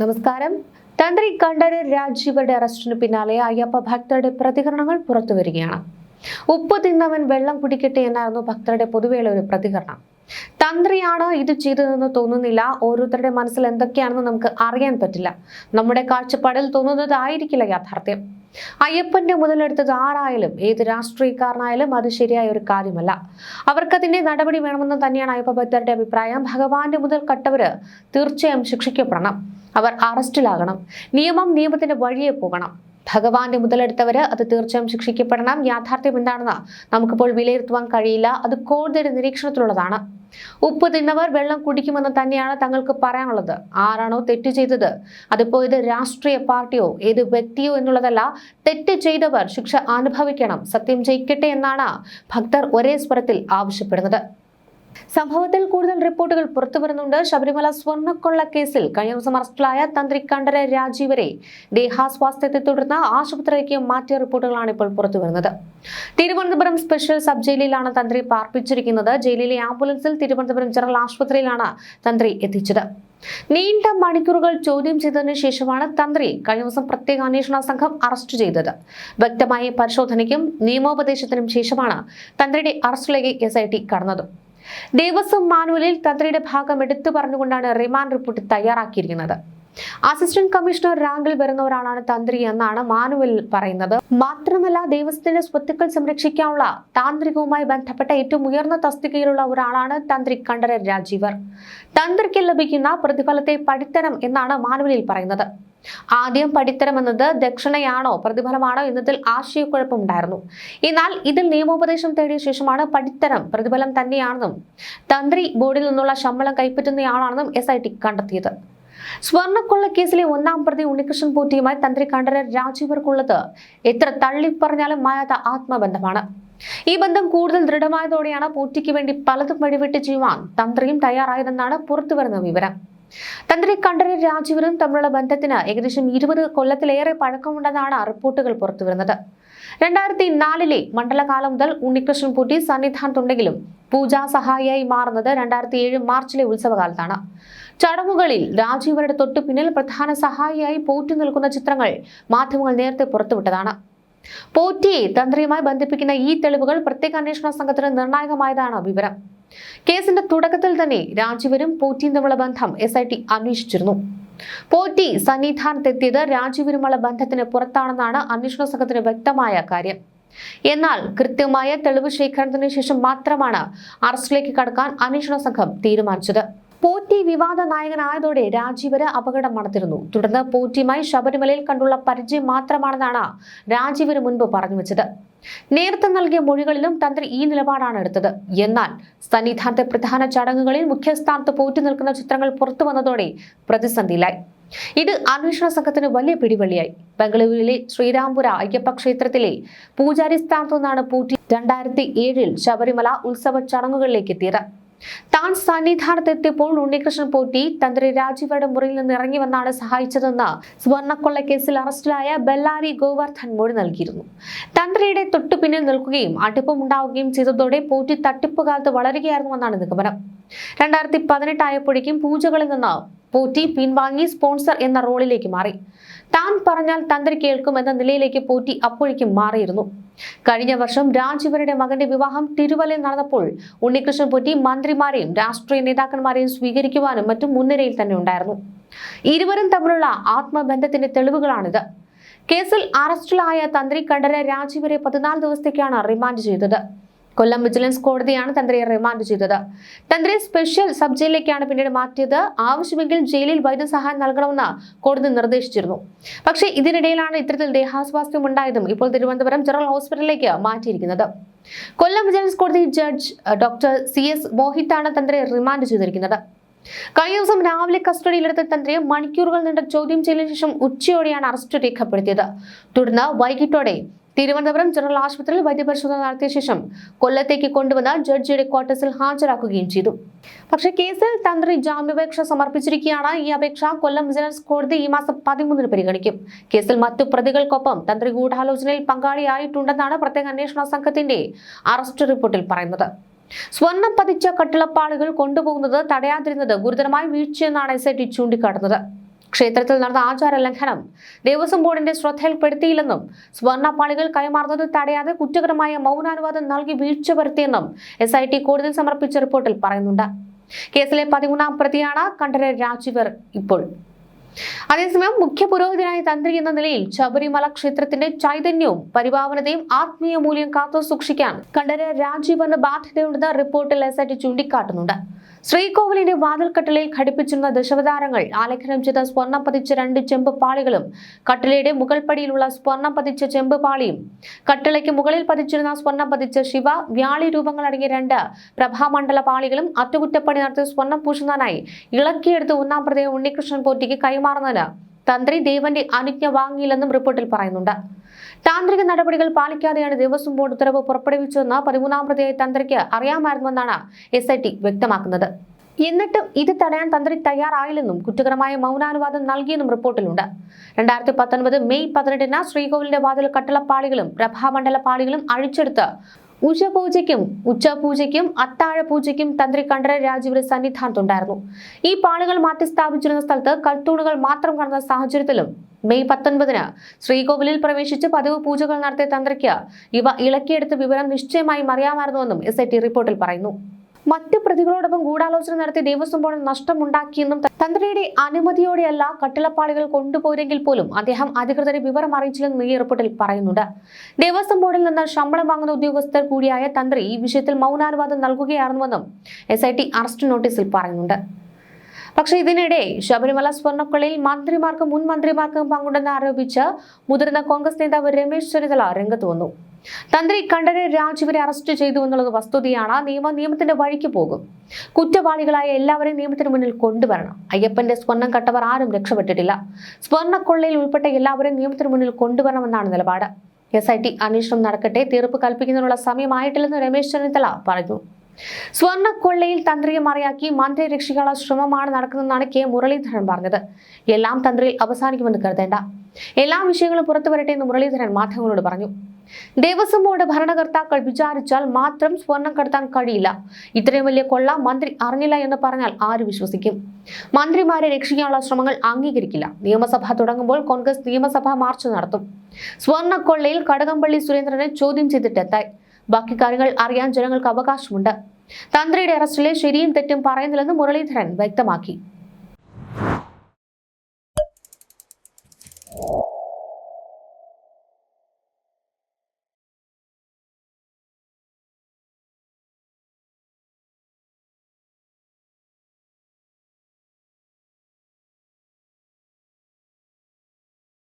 നമസ്കാരം. തന്ത്രി കണ്ഠരര് രാജീവരുടെ അറസ്റ്റിന് പിന്നാലെ അയ്യപ്പ ഭക്തരുടെ പ്രതികരണങ്ങൾ പുറത്തുവരികയാണ്. ഉപ്പ് തിന്നവൻ വെള്ളം കുടിക്കട്ടെ എന്നായിരുന്നു ഭക്തരുടെ പൊതുവെയുള്ള ഒരു പ്രതികരണം. തന്ത്രിയാണ് ഇത് ചെയ്തതെന്ന് തോന്നുന്നില്ല. ഓരോരുത്തരുടെ മനസ്സിൽ എന്തൊക്കെയാണെന്ന് നമുക്ക് അറിയാൻ പറ്റില്ല. നമ്മുടെ കാഴ്ചപ്പാടിൽ തോന്നുന്നതായിരിക്കില്ല യാഥാർത്ഥ്യം. അയ്യപ്പന്റെ മുതലെടുത്തത് ആരായാലും ഏത് രാഷ്ട്രീയക്കാരനായാലും അത് ശരിയായ ഒരു കാര്യമല്ല. അവർക്കതിന്റെ നടപടി വേണമെന്ന് തന്നെയാണ് അയ്യപ്പ ഭക്തരുടെ അഭിപ്രായം. ഭഗവാന്റെ മുതൽ കട്ടവര് തീർച്ചയായും ശിക്ഷിക്കപ്പെടണം. അവർ അറസ്റ്റിലാകണം. നിയമത്തിന്റെ വഴിയെ പോകണം. ഭഗവാന്റെ മുതലെടുത്തവര് അത് തീർച്ചയായും ശിക്ഷിക്കപ്പെടണം. യാഥാർത്ഥ്യം എന്താണെന്ന് നമുക്കിപ്പോൾ വിലയിരുത്തുവാൻ കഴിയില്ല. അത് കോടതിയുടെ നിരീക്ഷണത്തിലുള്ളതാണ്. ഉപ്പ് തിന്നവർ വെള്ളം കുടിക്കുമെന്ന് തന്നെയാണ് തങ്ങൾക്ക് പറയാനുള്ളത്. ആരാണോ തെറ്റ് ചെയ്തത്, അതിപ്പോ ഇത് രാഷ്ട്രീയ പാർട്ടിയോ ഏത് വ്യക്തിയോ എന്നുള്ളതല്ല. തെറ്റ് ചെയ്തവർ ശിക്ഷ അനുഭവിക്കണം. സത്യം ജയിക്കട്ടെ എന്നാണ് ഭക്തർ ഒരേ സ്വരത്തിൽ ആവശ്യപ്പെടുന്നത്. സംഭവത്തിൽ കൂടുതൽ റിപ്പോർട്ടുകൾ പുറത്തുവരുന്നുണ്ട്. ശബരിമല സ്വർണ്ണക്കൊള്ള കേസിൽ കഴിഞ്ഞ ദിവസം അറസ്റ്റിലായ തന്ത്രി കണ്ഠരര് രാജീവരെ ദേഹാസ്വാസ്ഥ്യത്തെ തുടർന്ന് ആശുപത്രിയിലേക്ക് മാറ്റിയ റിപ്പോർട്ടുകളാണ് ഇപ്പോൾ പുറത്തുവരുന്നത്. തിരുവനന്തപുരം സ്പെഷ്യൽ സബ് ജയിലിലാണ് തന്ത്രി പാർപ്പിച്ചിരിക്കുന്നത്. ജയിലിലെ ആംബുലൻസിൽ തിരുവനന്തപുരം ജനറൽ ആശുപത്രിയിലാണ് തന്ത്രി എത്തിച്ചത്. നീണ്ട മണിക്കൂറുകൾ ചോദ്യം ചെയ്തതിനു ശേഷമാണ് തന്ത്രി കഴിഞ്ഞ ദിവസം പ്രത്യേക അന്വേഷണ സംഘം അറസ്റ്റ് ചെയ്തത്. വ്യക്തമായ പരിശോധനയ്ക്കും നിയമോപദേശത്തിനും ശേഷമാണ് തന്ത്രിയുടെ അറസ്റ്റിലേക്ക് SIT കടന്നത്. ദേവസ്വം മാനുവലിൽ തന്ത്രിയുടെ ഭാഗം എടുത്തു പറഞ്ഞുകൊണ്ടാണ് റിമാൻഡ് റിപ്പോർട്ട് തയ്യാറാക്കിയിരിക്കുന്നത്. അസിസ്റ്റന്റ് കമ്മീഷണർ റാങ്കിൽ വരുന്ന ഒരാളാണ് തന്ത്രി എന്നാണ് മാനുവലിൽ പറയുന്നത്. മാത്രമല്ല, ദേവസ്വത്തിന്റെ സ്വത്തുക്കൾ സംരക്ഷിക്കാനുള്ള താന്ത്രികവുമായി ബന്ധപ്പെട്ട ഏറ്റവും ഉയർന്ന തസ്തികയിലുള്ള ഒരാളാണ് തന്ത്രി കണ്ഠരര് രാജീവർ. തന്ത്രിക്ക് ലഭിക്കുന്ന പ്രതിഫലത്തെ പടിത്തരം എന്നാണ് മാനുവലിൽ പറയുന്നത്. ആദ്യം പടിത്തരം എന്നത് ദക്ഷിണയാണോ പ്രതിഫലമാണോ എന്നതിൽ ആശയക്കുഴപ്പമുണ്ടായിരുന്നു. എന്നാൽ ഇതിൽ നിയമോപദേശം തേടിയ ശേഷമാണ് പടിത്തരം പ്രതിഫലം തന്നെയാണെന്നും തന്ത്രി ബോർഡിൽ നിന്നുള്ള ശമ്പളം കൈപ്പറ്റുന്നയാളാണെന്നും SIT കണ്ടെത്തിയത്. സ്വർണ്ണക്കൊള്ള കേസിലെ ഒന്നാം പ്രതി ഉണ്ണികൃഷ്ണൻ പോറ്റിയുമായി തന്ത്രി കണ്ഠരര് രാജീവർക്കുള്ളത് എത്ര തള്ളിപ്പറഞ്ഞാലും മായാത്ത ആത്മബന്ധമാണ്. ഈ ബന്ധം കൂടുതൽ ദൃഢമായതോടെയാണ് പോറ്റിക്ക് വേണ്ടി പലതും വഴിവിട്ട് ചെയ്യുവാൻ തന്ത്രിയും തയ്യാറായതെന്നാണ് പുറത്തുവരുന്ന വിവരം. തന്ത്രി കണ്ഠരര് രാജീവരും തമ്മിലുള്ള ബന്ധത്തിന് ഏകദേശം 20 കൊല്ലത്തിലേറെ പഴക്കമുണ്ടെന്നാണ് റിപ്പോർട്ടുകൾ പുറത്തുവരുന്നത്. 2004 മണ്ഡലകാലം മുതൽ ഉണ്ണികൃഷ്ണൻ പോറ്റി സന്നിധാനത്തുണ്ടെങ്കിലും പൂജാ സഹായിയായി മാറുന്നത് 2007 മാർച്ചിലെ ഉത്സവകാലത്താണ്. ചടങ്ങുകളിൽ രാജീവരുടെ തൊട്ടു പിന്നിൽ പ്രധാന സഹായിയായി പോറ്റി നിൽക്കുന്ന ചിത്രങ്ങൾ മാധ്യമങ്ങൾ നേരത്തെ പുറത്തുവിട്ടതാണ്. പോറ്റിയെ തന്ത്രിയുമായി ബന്ധിപ്പിക്കുന്ന ഈ തെളിവുകൾ പ്രത്യേക അന്വേഷണ സംഘത്തിന് നിർണായകമായതാണ് വിവരം. കേസിന്റെ തുടക്കത്തിൽ തന്നെ രാജീവരും പോറ്റിയും തമ്മിലുള്ള ബന്ധം SIT അന്വേഷിച്ചിരുന്നു. പോറ്റി സന്നിധാനത്തെത്തിയത് രാജീവരുമുള്ള ബന്ധത്തിന് പുറത്താണെന്നാണ് അന്വേഷണ സംഘത്തിന് വ്യക്തമായ കാര്യം. എന്നാൽ കൃത്യമായ തെളിവ് ശേഖരണത്തിന് ശേഷം മാത്രമാണ് അറസ്റ്റിലേക്ക് കടക്കാൻ അന്വേഷണ സംഘം തീരുമാനിച്ചത്. പോറ്റി വിവാദ നായകനായതോടെ രാജീവര് അപകടം മണത്തിരുന്നു. തുടർന്ന് പോറ്റിയുമായി ശബരിമലയിൽ കണ്ടുള്ള പരിചയം മാത്രമാണെന്നാണ് രാജീവര് മുൻപ് പറഞ്ഞു വെച്ചത്. നേരത്തെ നൽകിയ മൊഴികളിലും തന്ത്രി ഈ നിലപാടാണ് എടുത്തത്. എന്നാൽ സന്നിധാനത്തെ പ്രധാന ചടങ്ങുകളിൽ മുഖ്യസ്ഥാനത്ത് പോറ്റി നിൽക്കുന്ന ചിത്രങ്ങൾ പുറത്തു വന്നതോടെ പ്രതിസന്ധിയിലായി. ഇത് അന്വേഷണ സംഘത്തിന് വലിയ പിടിവള്ളിയായി. ബംഗളൂരുവിലെ ശ്രീരാംപുര അയ്യപ്പ ക്ഷേത്രത്തിലെ പൂജാരി സ്ഥാനത്തു നിന്നാണ് പോറ്റി 2007 ശബരിമല ഉത്സവ ചടങ്ങുകളിലേക്ക് എത്തിയത്. താൻ സന്നിധാനത്തെത്തിയപ്പോൾ ഉണ്ണികൃഷ്ണൻ പോറ്റി തന്ത്രി രാജീവരുടെ മുറിയിൽ നിന്ന് ഇറങ്ങി വന്നാണ് സഹായിച്ചതെന്ന് സ്വർണ്ണക്കൊള്ള കേസിൽ അറസ്റ്റിലായ ബെല്ലാരി ഗോവർദ്ധൻ മൊഴി നൽകിയിരുന്നു. തന്ത്രിയുടെ തൊട്ടു പിന്നിൽ നിൽക്കുകയും അടുപ്പമുണ്ടാവുകയും ചെയ്തതോടെ പോറ്റി തട്ടിപ്പ് കാലത്ത് വളരുകയായിരുന്നുവെന്നാണ് നിഗമനം. 2018 ആയപ്പോഴേക്കും പൂജകളിൽ നിന്ന് പോറ്റി പിൻവാങ്ങി സ്പോൺസർ എന്ന റോളിലേക്ക് മാറി. താൻ പറഞ്ഞാൽ തന്ത്രി കേൾക്കും എന്ന നിലയിലേക്ക് പോറ്റി അപ്പോഴേക്കും മാറിയിരുന്നു. കഴിഞ്ഞ വർഷം രാജീവരുടെ മകന്റെ വിവാഹം തിരുവല്ലയിൽ നടന്നപ്പോൾ ഉണ്ണികൃഷ്ണൻ പോറ്റി മന്ത്രിമാരെയും രാഷ്ട്രീയ നേതാക്കന്മാരെയും സ്വീകരിക്കുവാനും മറ്റും മുൻനിരയിൽ തന്നെ ഉണ്ടായിരുന്നു. ഇരുവരും തമ്മിലുള്ള ആത്മബന്ധത്തിന്റെ തെളിവുകളാണിത്. കേസിൽ അറസ്റ്റിലായ തന്ത്രി കണ്ഠരര് രാജീവരെ 14 ദിവസത്തേക്കാണ് റിമാൻഡ് ചെയ്തത്. കൊല്ലം വിജിലൻസ് കോടതിയാണ് തന്ത്രിയെ റിമാൻഡ് ചെയ്തത്. തന്ത്രി സ്പെഷ്യൽ സബ് ജയിലിലേക്കാണ് പിന്നീട് മാറ്റിയത്. ആവശ്യമെങ്കിൽ ജയിലിൽ വൈദ്യസഹായം നൽകണമെന്ന് കോടതി നിർദ്ദേശിച്ചിരുന്നു. പക്ഷേ ഇതിനിടയിലാണ് ഇത്തരത്തിൽ ദേഹാസ്വാസ്ഥ്യം ഉണ്ടായതും ഇപ്പോൾ തിരുവനന്തപുരം ജനറൽ ഹോസ്പിറ്റലിലേക്ക് മാറ്റിയിരിക്കുന്നത്. കൊല്ലം വിജിലൻസ് കോടതി ജഡ്ജ് ഡോക്ടർ CS മോഹിത്താണ് തന്ത്രിയെ റിമാൻഡ് ചെയ്തിരിക്കുന്നത്. കഴിഞ്ഞ ദിവസം രാവിലെ കസ്റ്റഡിയിലെടുത്ത തന്ത്രിയെ മണിക്കൂറുകൾ നീണ്ട ചോദ്യം ചെയ്യലിന് ശേഷം ഉച്ചയോടെയാണ് അറസ്റ്റ് രേഖപ്പെടുത്തിയത്. തുടർന്ന് വൈകിട്ടോടെ തിരുവനന്തപുരം ജനറൽ ആശുപത്രിയിൽ വൈദ്യപരിശോധന നടത്തിയ ശേഷം കൊല്ലത്തേക്ക് കൊണ്ടുവന്ന ജഡ്ജിയുടെ ക്വാർട്ടേഴ്സിൽ ഹാജരാക്കുകയും ചെയ്തു. പക്ഷേ കേസിൽ തന്ത്രി ജാമ്യാപേക്ഷ സമർപ്പിച്ചിരിക്കുകയാണ്. ഈ അപേക്ഷ കൊല്ലം വിജിലൻസ് കോടതി ഈ മാസം 13 പരിഗണിക്കും. കേസിൽ മറ്റു പ്രതികൾക്കൊപ്പം തന്ത്രി ഗൂഢാലോചനയിൽ പങ്കാളിയായിട്ടുണ്ടെന്നാണ് പ്രത്യേക അന്വേഷണ സംഘത്തിന്റെ അറസ്റ്റ് റിപ്പോർട്ടിൽ പറയുന്നത്. സ്വർണം പതിച്ച കട്ടിളപ്പാടുകൾ കൊണ്ടുപോകുന്നത് തടയാതിരുന്നത് ഗുരുതരമായ വീഴ്ചയെന്നാണ് SIT ചൂണ്ടിക്കാട്ടുന്നത്. ക്ഷേത്രത്തിൽ നടന്ന ആചാര ലംഘനം ദേവസ്വം ബോർഡിന്റെ ശ്രദ്ധയിൽപ്പെടുത്തിയില്ലെന്നും സ്വർണ്ണപ്പാളികൾ കൈമാറുന്നത് തടയാതെ കുറ്റകരമായ മൗനാനുവാദം നൽകി വീഴ്ച വരുത്തിയെന്നും SIT കോടതിയിൽ സമർപ്പിച്ച റിപ്പോർട്ടിൽ പറയുന്നുണ്ട്. കേസിലെ 13ാം പ്രതിയാണ് കണ്ഠരര് രാജീവർ ഇപ്പോൾ. അതേസമയം മുഖ്യ പുരോഹിതനായ തന്ത്രി എന്ന നിലയിൽ ശബരിമല ക്ഷേത്രത്തിന്റെ ചൈതന്യവും പരിപാവനതയും ആത്മീയ മൂല്യം കാത്തു സൂക്ഷിക്കാൻ കണ്ഠരര് രാജീവറിന് ബാധ്യതയുണ്ടെന്ന് റിപ്പോർട്ടിൽ SIT ചൂണ്ടിക്കാട്ടുന്നുണ്ട്. ശ്രീകോവിലിന്റെ വാതിൽക്കട്ടിലയിൽ ഘടിപ്പിച്ചിരുന്ന ദശാവതാരങ്ങൾ ആലേഖനം ചെയ്ത സ്വർണം പതിച്ച 2 ചെമ്പ് പാളികളും കട്ടിലയുടെ മുകൾപ്പടിയിലുള്ള സ്വർണം പതിച്ച ചെമ്പ് പാളിയും കട്ടിളയ്ക്ക് മുകളിൽ പതിച്ചിരുന്ന സ്വർണം പതിച്ച ശിവ വ്യാളി രൂപങ്ങളടങ്ങിയ 2 പ്രഭാമണ്ഡല പാളികളും അറ്റകുറ്റപ്പണി നടത്തിയ സ്വർണം പൂശുന്നതിനായി ഇളക്കിയെടുത്ത് 1-ാം പ്രതിയെ ഉണ്ണികൃഷ്ണൻ പോറ്റിക്ക് കൈമാറുന്നതിന് തന്ത്രി ദേവന്റെ അനുജ്ഞ വാങ്ങിയില്ലെന്നും റിപ്പോർട്ടിൽ പറയുന്നുണ്ട്. താന്ത്രിക നടപടികൾ പാലിക്കാതെയാണ് ദേവസ്വം ബോർഡ് ഉത്തരവ് പുറപ്പെടുവിച്ചതെന്ന് 13ാം പ്രതിയായ തന്ത്രിക്ക് അറിയാമായിരുന്നുവെന്നാണ് SIT വ്യക്തമാക്കുന്നത്. എന്നിട്ടും ഇത് തടയാൻ തന്ത്രി തയ്യാറായില്ലെന്നും കുറ്റകരമായ മൗനാനുവാദം നൽകിയെന്നും റിപ്പോർട്ടിലുണ്ട്. 2019 മെയ് 18-ന് ശ്രീകോവിലിന്റെ വാതിൽ കട്ടിളപ്പാളികളും പ്രഭാമണ്ഡല പാളികളും അഴിച്ചെടുത്ത് ഉച്ചപൂജയ്ക്കും അത്താഴപൂജയ്ക്കും തന്ത്രി കണ്ഠരര് രാജീവർ സന്നിധാനത്തുണ്ടായിരുന്നു. ഈ പാളികൾ മാറ്റി സ്ഥാപിച്ചിരുന്ന സ്ഥലത്ത് കൽത്തൂണുകൾ മാത്രം കാണുന്ന സാഹചര്യത്തിലും മെയ് 19-ന് ശ്രീകോവിലിൽ പ്രവേശിച്ച് പതിവ് പൂജകൾ നടത്തിയ തന്ത്രിക്ക് ഇവ ഇളക്കിയെടുത്ത വിവരം നിശ്ചയമായും അറിയാമായിരുന്നുവെന്നും SIT റിപ്പോർട്ടിൽ പറയുന്നു. മറ്റ് പ്രതികളോടൊപ്പം ഗൂഢാലോചന നടത്തി ദേവസ്വം ബോർഡിന് നഷ്ടമുണ്ടാക്കിയെന്നും തന്ത്രിയുടെ അനുമതിയോടെയല്ല കട്ടിളപ്പാളികൾ കൊണ്ടുപോയെങ്കിൽ പോലും അദ്ദേഹം അധികൃതരെ വിവരം അറിയിച്ചില്ലെന്നും ഈ റിപ്പോർട്ടിൽ പറയുന്നുണ്ട്. ദേവസ്വം ബോർഡിൽ നിന്ന് ശമ്പളം വാങ്ങുന്ന ഉദ്യോഗസ്ഥർ കൂടിയായ തന്ത്രി ഈ വിഷയത്തിൽ മൗനാനുവാദം നൽകുകയാണെന്നും SIT അറസ്റ്റ് നോട്ടീസിൽ പറയുന്നുണ്ട്. പക്ഷേ ഇതിനിടെ ശബരിമല സ്വർണ്ണക്കൊള്ളയിൽ മന്ത്രിമാർക്കും മുൻ മന്ത്രിമാർക്കും പങ്കുണ്ടെന്ന് ആരോപിച്ച് മുതിർന്ന കോൺഗ്രസ് നേതാവ് രമേശ് ചെന്നിത്തല രംഗത്ത് വന്നു. തന്ത്രി കണ്ഠരര് രാജീവരെ അറസ്റ്റ് ചെയ്തു എന്നുള്ളത് വസ്തുതയാണ്. നിയമത്തിന്റെ വഴിക്ക് പോകും. കുറ്റവാളികളായ എല്ലാവരെയും നിയമത്തിന് മുന്നിൽ കൊണ്ടുവരണം. അയ്യപ്പന്റെ സ്വർണം കട്ടവർ ആരും രക്ഷപ്പെട്ടിട്ടില്ല. സ്വർണ്ണക്കൊള്ളയിൽ ഉൾപ്പെട്ട എല്ലാവരെയും നിയമത്തിന് മുന്നിൽ കൊണ്ടുവരണമെന്നാണ് നിലപാട്. SIT അന്വേഷണം നടക്കട്ടെ, തീർപ്പ് കൽപ്പിക്കുന്നതിനുള്ള സമയമായിട്ടില്ലെന്ന് രമേശ് ചെന്നിത്തല പറഞ്ഞു. സ്വർണ്ണക്കൊള്ളയിൽ തന്ത്രിയെ മറയാക്കി മന്ത്രിയെ രക്ഷിക്കാനുള്ള ശ്രമമാണ് നടക്കുന്നതെന്നാണ് K മുരളീധരൻ പറഞ്ഞത്. എല്ലാം തന്ത്രിയിൽ അവസാനിക്കുമെന്ന് കരുതേണ്ട, എല്ലാ വിഷയങ്ങളും പുറത്തു വരട്ടെ എന്ന് മുരളീധരൻ മാധ്യമങ്ങളോട് പറഞ്ഞു. ദേവസ്വം ബോർഡ് ഭരണകർത്താക്കൾ വിചാരിച്ചാൽ മാത്രം സ്വർണം കടത്താൻ കഴിയില്ല. ഇത്രയും വലിയ കൊള്ള മന്ത്രി അറിഞ്ഞില്ല എന്ന് പറഞ്ഞാൽ ആര് വിശ്വസിക്കും? മന്ത്രിമാരെ രക്ഷിക്കാനുള്ള ശ്രമങ്ങൾ അംഗീകരിക്കില്ല. നിയമസഭ തുടങ്ങുമ്പോൾ കോൺഗ്രസ് നിയമസഭാ മാർച്ച് നടത്തും. സ്വർണ്ണക്കൊള്ളയിൽ കടകംപള്ളി സുരേന്ദ്രനെ ചോദ്യം ചെയ്തിട്ടെത്തായി. ബാക്കി കാര്യങ്ങൾ അറിയാൻ ജനങ്ങൾക്ക് അവകാശമുണ്ട്. തന്ത്രിയുടെ അറസ്റ്റിലെ ശരിയും തെറ്റും പറയുന്നില്ലെന്ന് മുരളീധരൻ വ്യക്തമാക്കി.